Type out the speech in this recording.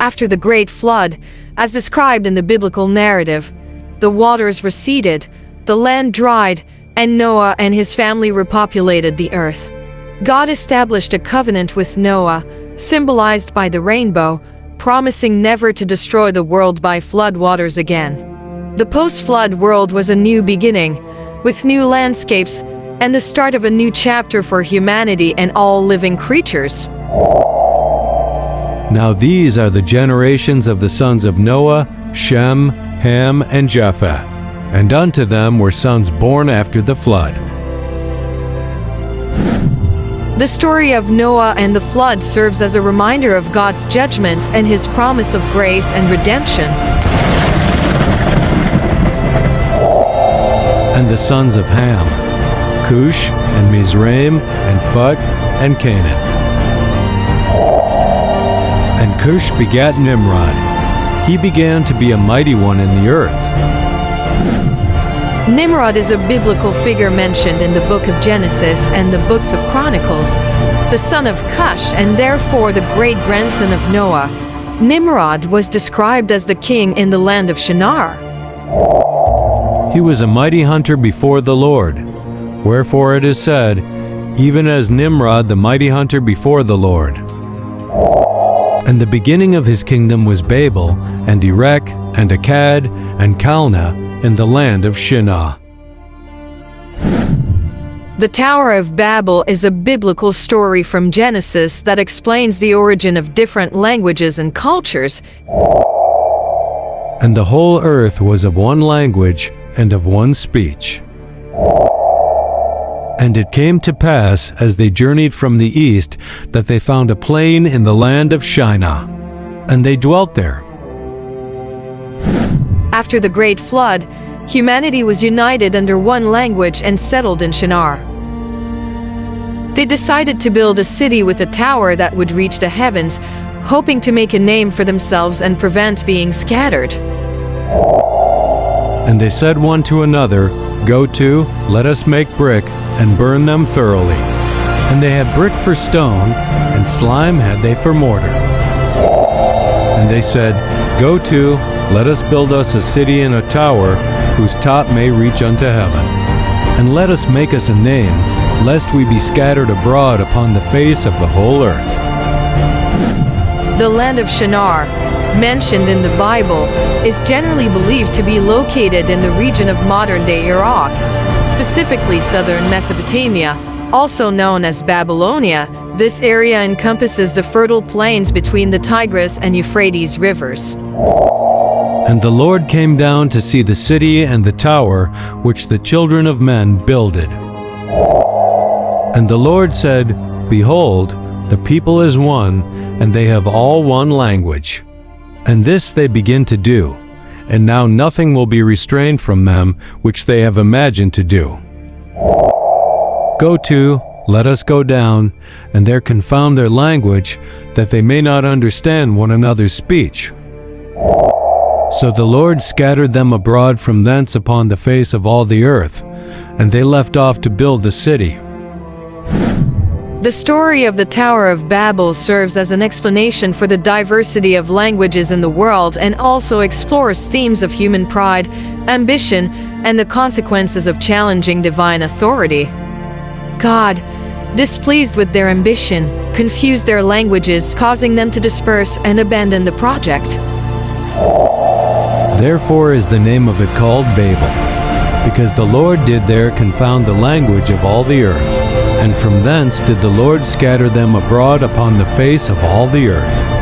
After the great flood, as described in the biblical narrative, the waters receded, the land dried, and Noah and his family repopulated the earth. God established a covenant with Noah, symbolized by the rainbow, promising never to destroy the world by flood waters again. The post-flood world was a new beginning, with new landscapes and the start of a new chapter for humanity and all living creatures. Now these are the generations of the sons of Noah, Shem, Ham, and Japheth, and unto them were sons born after the flood. The story of Noah and the flood serves as a reminder of God's judgments and his promise of grace and redemption. And the sons of Ham, Cush, and Mizraim, and Phut, and Canaan. And Cush begat Nimrod. He began to be a mighty one in the earth. Nimrod is a biblical figure mentioned in the book of Genesis and the books of Chronicles, the son of Cush and therefore the great-grandson of Noah. Nimrod was described as the king in the land of Shinar. He was a mighty hunter before the Lord. Wherefore it is said, even as Nimrod the mighty hunter before the Lord. And the beginning of his kingdom was Babel, and Erech, and Akkad, and Calneh, in the land of Shinar. The Tower of Babel is a biblical story from Genesis that explains the origin of different languages and cultures. And the whole earth was of one language and of one speech. And it came to pass, as they journeyed from the east, that they found a plain in the land of Shinar, and they dwelt there. After the great flood, humanity was united under one language and settled in Shinar. They decided to build a city with a tower that would reach the heavens, hoping to make a name for themselves and prevent being scattered. And they said one to another, Go to, let us make brick, and burn them thoroughly. And they had brick for stone, and slime had they for mortar. And they said, Go to, let us build us a city and a tower, whose top may reach unto heaven. And let us make us a name, lest we be scattered abroad upon the face of the whole earth. The land of Shinar, mentioned in the Bible, is generally believed to be located in the region of modern-day Iraq, specifically southern Mesopotamia, also known as Babylonia. This area encompasses the fertile plains between the Tigris and Euphrates rivers. And the Lord came down to see the city and the tower which the children of men builded. And the Lord said, Behold, the people is one, and they have all one language. And this they begin to do, and now nothing will be restrained from them which they have imagined to do. Go to, let us go down, and there confound their language, that they may not understand one another's speech. So the Lord scattered them abroad from thence upon the face of all the earth, and they left off to build the city. The story of the Tower of Babel serves as an explanation for the diversity of languages in the world and also explores themes of human pride, ambition, and the consequences of challenging divine authority. God, displeased with their ambition, confused their languages, causing them to disperse and abandon the project. Therefore is the name of it called Babel, because the Lord did there confound the language of all the earth, and from thence did the Lord scatter them abroad upon the face of all the earth.